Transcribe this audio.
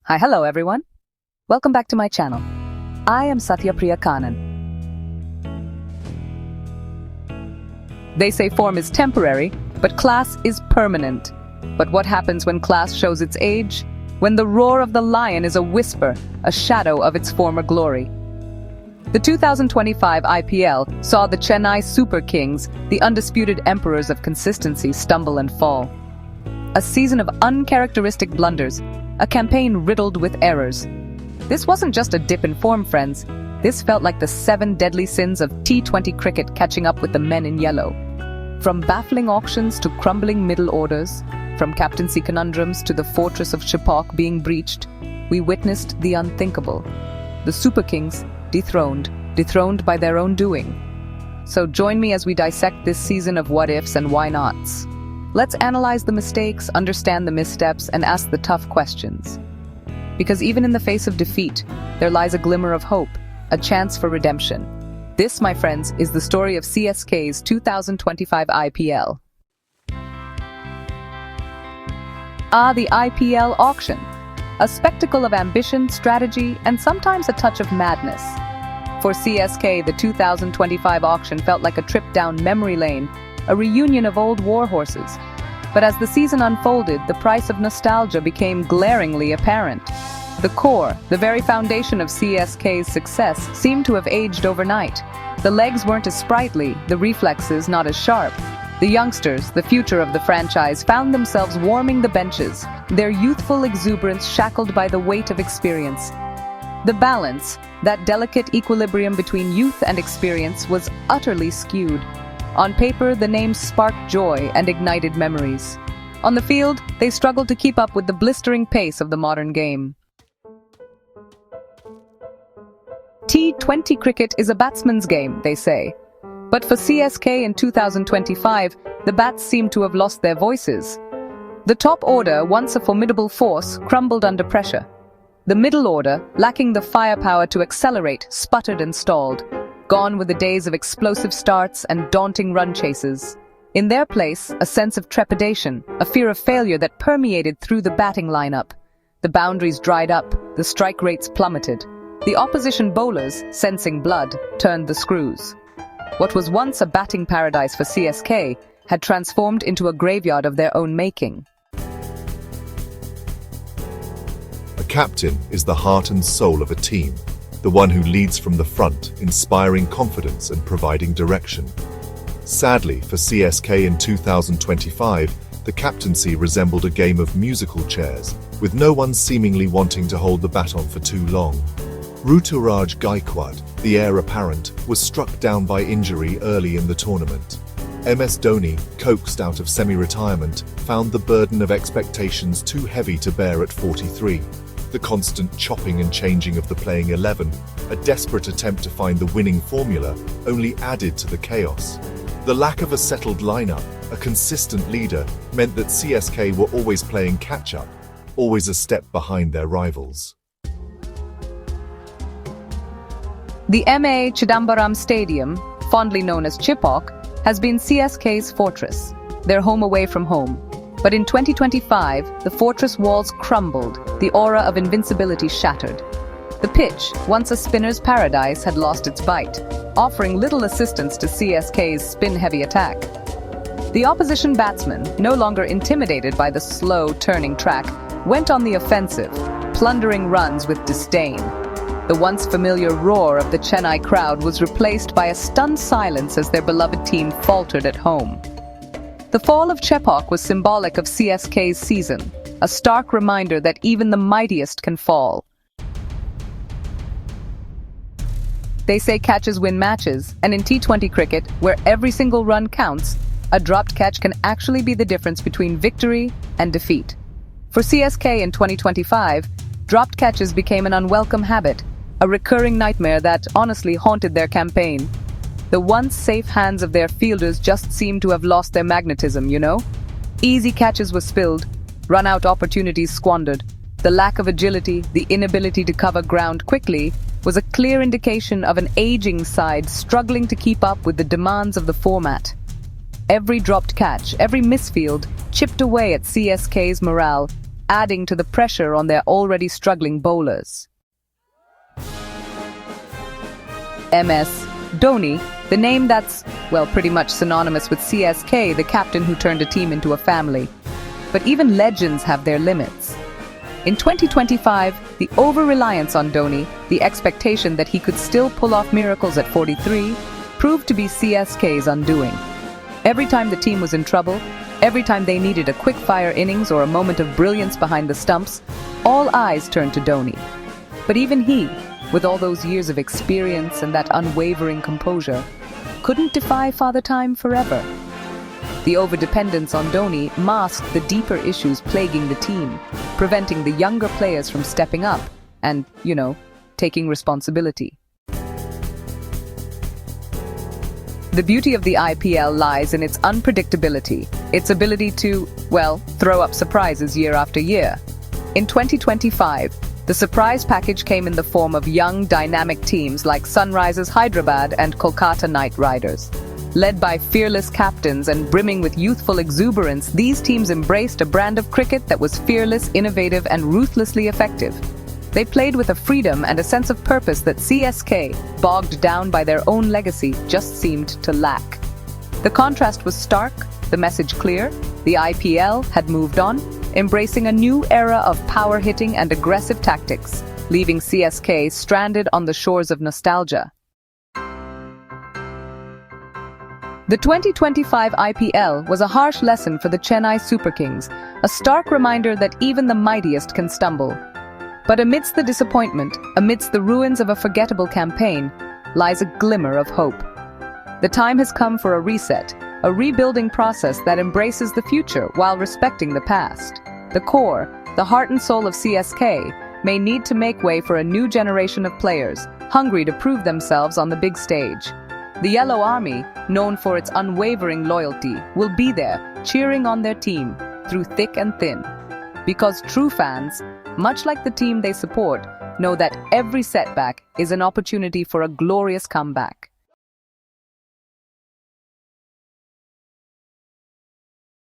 Hello everyone. Welcome back to my channel. I am Satyapriya Kanan. They say form is temporary, but class is permanent. But what happens when class shows its age? When the roar of the lion is a whisper, a shadow of its former glory. The 2025 IPL saw the Chennai Super Kings, the undisputed emperors of consistency, stumble and fall. A season of uncharacteristic blunders, a campaign riddled with errors. This wasn't just a dip in form, friends. This felt like the 7 deadly sins of T20 cricket catching up with the men in yellow. From baffling auctions to crumbling middle orders, from captaincy conundrums to the fortress of Chepauk being breached, we witnessed the unthinkable. The Super Kings, dethroned by their own doing. So join me as we dissect this season of what-ifs and why-nots. Let's analyze the mistakes, understand the missteps, and ask the tough questions. Because even in the face of defeat, there lies a glimmer of hope, a chance for redemption. This, my friends, is the story of CSK's 2025 IPL. The IPL auction. A spectacle of ambition, strategy, and sometimes a touch of madness. For CSK, the 2025 auction felt like a trip down memory lane, a reunion of old war horses. But as the season unfolded, the price of nostalgia became glaringly apparent. The core, the very foundation of CSK's success, seemed to have aged overnight. The legs weren't as sprightly, the reflexes not as sharp. The youngsters, the future of the franchise, found themselves warming the benches, their youthful exuberance shackled by the weight of experience. The balance, that delicate equilibrium between youth and experience, was utterly skewed. On paper, the names sparked joy and ignited memories. On the field, they struggled to keep up with the blistering pace of the modern game. T20 cricket is a batsman's game, they say. But for CSK in 2025, the bats seem to have lost their voices. The top order, once a formidable force, crumbled under pressure. The middle order, lacking the firepower to accelerate, sputtered and stalled. Gone were the days of explosive starts and daunting run chases. In their place, a sense of trepidation, a fear of failure that permeated through the batting lineup. The boundaries dried up, the strike rates plummeted. The opposition bowlers, sensing blood, turned the screws. What was once a batting paradise for CSK had transformed into a graveyard of their own making. A captain is the heart and soul of a team. The one who leads from the front, inspiring confidence and providing direction. Sadly, for CSK in 2025, the captaincy resembled a game of musical chairs, with no one seemingly wanting to hold the baton for too long. Ruturaj Gaikwad, the heir apparent, was struck down by injury early in the tournament. MS Dhoni, coaxed out of semi-retirement, found the burden of expectations too heavy to bear at 43. The constant chopping and changing of the playing 11, a desperate attempt to find the winning formula, only added to the chaos. The lack of a settled lineup, a consistent leader, meant that CSK were always playing catch-up, always a step behind their rivals. The MA Chidambaram Stadium, fondly known as Chepauk, has been CSK's fortress, their home away from home. But in 2025, the fortress walls crumbled, the aura of invincibility shattered. The pitch, once a spinner's paradise, had lost its bite, offering little assistance to CSK's spin-heavy attack. The opposition batsmen, no longer intimidated by the slow turning track, went on the offensive, plundering runs with disdain. The once familiar roar of the Chennai crowd was replaced by a stunned silence as their beloved team faltered at home. The fall of Chepauk was symbolic of CSK's season, a stark reminder that even the mightiest can fall. They say catches win matches, and in T20 cricket, where every single run counts, a dropped catch can actually be the difference between victory and defeat. For CSK in 2025, dropped catches became an unwelcome habit, a recurring nightmare that honestly haunted their campaign. The once safe hands of their fielders just seemed to have lost their magnetism, you know? Easy catches were spilled, run-out opportunities squandered. The lack of agility, the inability to cover ground quickly, was a clear indication of an aging side struggling to keep up with the demands of the format. Every dropped catch, every misfield, chipped away at CSK's morale, adding to the pressure on their already struggling bowlers. MS Dhoni, the name that's, well, pretty much synonymous with CSK, the captain who turned a team into a family. But even legends have their limits. In 2025, the over-reliance on Dhoni, the expectation that he could still pull off miracles at 43, proved to be CSK's undoing. Every time the team was in trouble, every time they needed a quick-fire innings or a moment of brilliance behind the stumps, all eyes turned to Dhoni. But even he, with all those years of experience and that unwavering composure, couldn't defy Father Time forever. The overdependence on Dhoni masked the deeper issues plaguing the team, preventing the younger players from stepping up and, taking responsibility. The beauty of the IPL lies in its unpredictability, its ability to, throw up surprises year after year. In 2025, the surprise package came in the form of young, dynamic teams like Sunrisers Hyderabad and Kolkata Knight Riders. Led by fearless captains and brimming with youthful exuberance, these teams embraced a brand of cricket that was fearless, innovative, and ruthlessly effective. They played with a freedom and a sense of purpose that CSK, bogged down by their own legacy, just seemed to lack. The contrast was stark, the message clear. The IPL had moved on, embracing a new era of power-hitting and aggressive tactics, leaving CSK stranded on the shores of nostalgia. The 2025 IPL was a harsh lesson for the Chennai Super Kings, a stark reminder that even the mightiest can stumble. But amidst the disappointment, amidst the ruins of a forgettable campaign, lies a glimmer of hope. The time has come for a reset, a rebuilding process that embraces the future while respecting the past. The core, the heart and soul of CSK, may need to make way for a new generation of players, hungry to prove themselves on the big stage. The Yellow Army, known for its unwavering loyalty, will be there, cheering on their team, through thick and thin. Because true fans, much like the team they support, know that every setback is an opportunity for a glorious comeback.